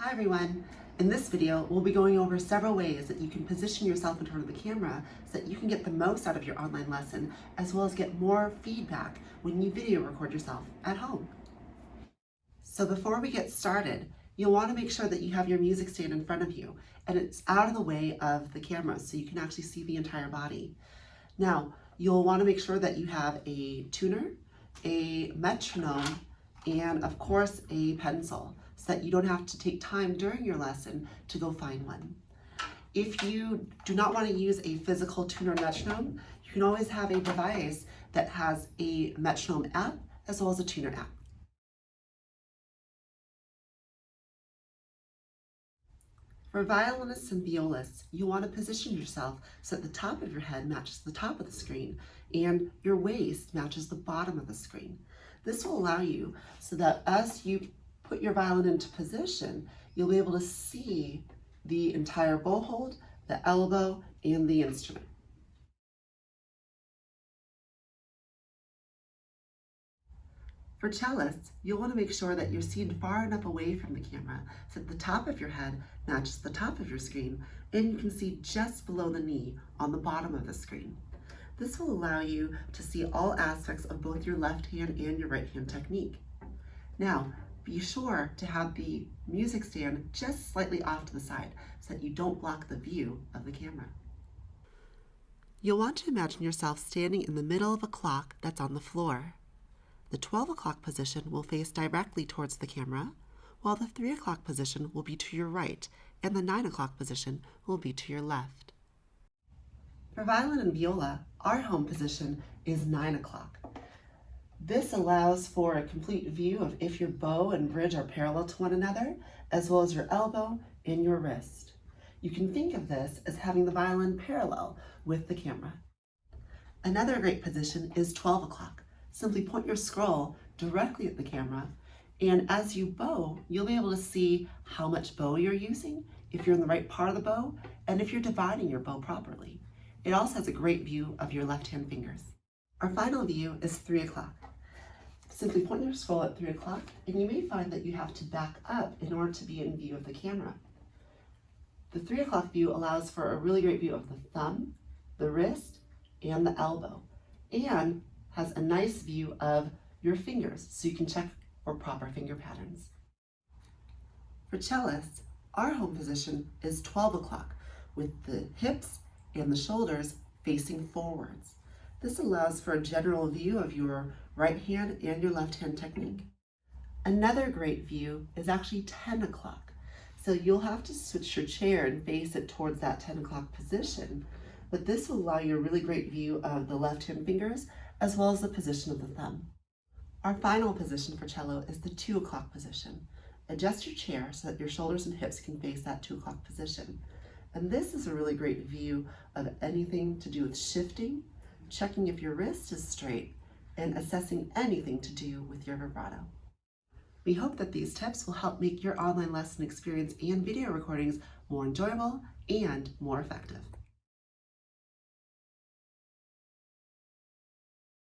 Hi everyone. In this video, we'll be going over several ways that you can position yourself in front of the camera so that you can get the most out of your online lesson, as well as get more feedback when you video record yourself at home. So before we get started, you'll want to make sure that you have your music stand in front of you and it's out of the way of the camera so you can actually see the entire body. Now, you'll want to make sure that you have a tuner, a metronome, and of course a pencil, so that you don't have to take time during your lesson to go find one. If you do not want to use a physical tuner metronome, you can always have a device that has a metronome app as well as a tuner app. For violinists and violists, you want to position yourself so that the top of your head matches the top of the screen and your waist matches the bottom of the screen. This will allow you so that as you put your violin into position, you'll be able to see the entire bow hold, the elbow, and the instrument. For cellists, you'll want to make sure that you're seated far enough away from the camera so that the top of your head matches the top of your screen and you can see just below the knee on the bottom of the screen. This will allow you to see all aspects of both your left hand and your right hand technique. Now, be sure to have the music stand just slightly off to the side so that you don't block the view of the camera. You'll want to imagine yourself standing in the middle of a clock that's on the floor. The 12 o'clock position will face directly towards the camera, while the 3 o'clock position will be to your right, and the 9 o'clock position will be to your left. For violin and viola, our home position is 9 o'clock. This allows for a complete view of if your bow and bridge are parallel to one another, as well as your elbow and your wrist. You can think of this as having the violin parallel with the camera. Another great position is 12 o'clock. Simply point your scroll directly at the camera, and as you bow, you'll be able to see how much bow you're using, if you're in the right part of the bow, and if you're dividing your bow properly. It also has a great view of your left-hand fingers. Our final view is 3 o'clock. Simply point your scroll at 3 o'clock, and you may find that you have to back up in order to be in view of the camera. The 3 o'clock view allows for a really great view of the thumb, the wrist, and the elbow, and has a nice view of your fingers so you can check for proper finger patterns. For cellists, our home position is 12 o'clock with the hips and the shoulders facing forwards. This allows for a general view of your right hand and your left hand technique. Another great view is actually 10 o'clock. So you'll have to switch your chair and face it towards that 10 o'clock position, but this will allow you a really great view of the left hand fingers as well as the position of the thumb. Our final position for cello is the 2 o'clock position. Adjust your chair so that your shoulders and hips can face that 2 o'clock position. And this is a really great view of anything to do with shifting, checking if your wrist is straight, and assessing anything to do with your vibrato. We hope that these tips will help make your online lesson experience and video recordings more enjoyable and more effective.